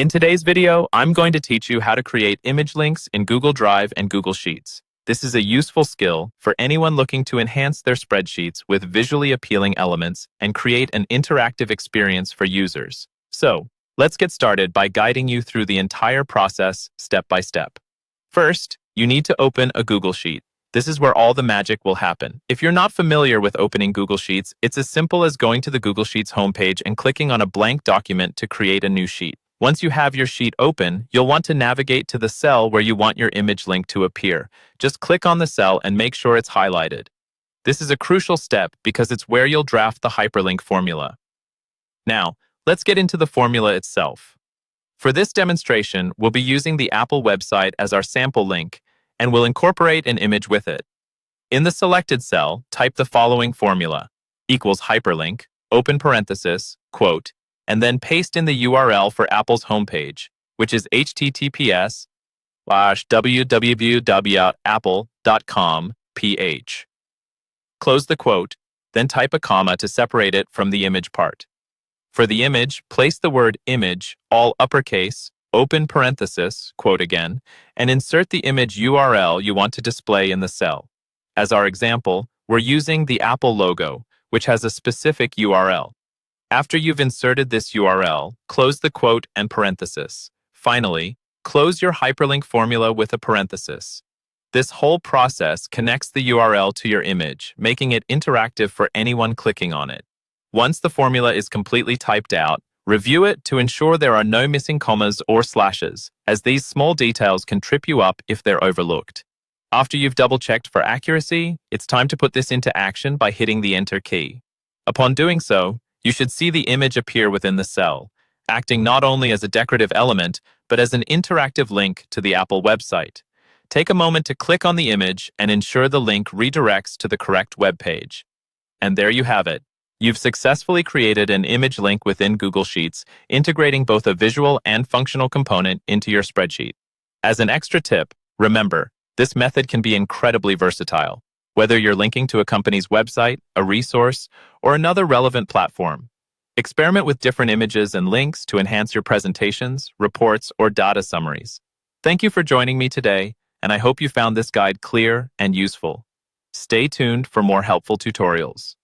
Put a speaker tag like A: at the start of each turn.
A: In today's video, I'm going to teach you how to create image links in Google Drive and Google Sheets. This is a useful skill for anyone looking to enhance their spreadsheets with visually appealing elements and create an interactive experience for users. So, let's get started by guiding you through the entire process step by step. First, you need to open a Google Sheet. This is where all the magic will happen. If you're not familiar with opening Google Sheets, it's as simple as going to the Google Sheets homepage and clicking on a blank document to create a new sheet. Once you have your sheet open, you'll want to navigate to the cell where you want your image link to appear. Just click on the cell and make sure it's highlighted. This is a crucial step because it's where you'll draft the hyperlink formula. Now, let's get into the formula itself. For this demonstration, we'll be using the Apple website as our sample link, and we'll incorporate an image with it. In the selected cell, type the following formula, equals hyperlink, open parenthesis, quote, and then paste in the URL for Apple's homepage, which is https://www.apple.com/ph. Close the quote, then type a comma to separate it from the image part. For the image, place the word image, all uppercase, open parenthesis, quote again, and insert the image URL you want to display in the cell. As our example, we're using the Apple logo, which has a specific URL. After you've inserted this URL, close the quote and parenthesis. Finally, close your hyperlink formula with a parenthesis. This whole process connects the URL to your image, making it interactive for anyone clicking on it. Once the formula is completely typed out, review it to ensure there are no missing commas or slashes, as these small details can trip you up if they're overlooked. After you've double-checked for accuracy, it's time to put this into action by hitting the Enter key. Upon doing so, you should see the image appear within the cell, acting not only as a decorative element, but as an interactive link to the Apple website. Take a moment to click on the image and ensure the link redirects to the correct web page. And there you have it. You've successfully created an image link within Google Sheets, integrating both a visual and functional component into your spreadsheet. As an extra tip, remember, this method can be incredibly versatile. Whether you're linking to a company's website, a resource, or another relevant platform. Experiment with different images and links to enhance your presentations, reports, or data summaries. Thank you for joining me today, and I hope you found this guide clear and useful. Stay tuned for more helpful tutorials.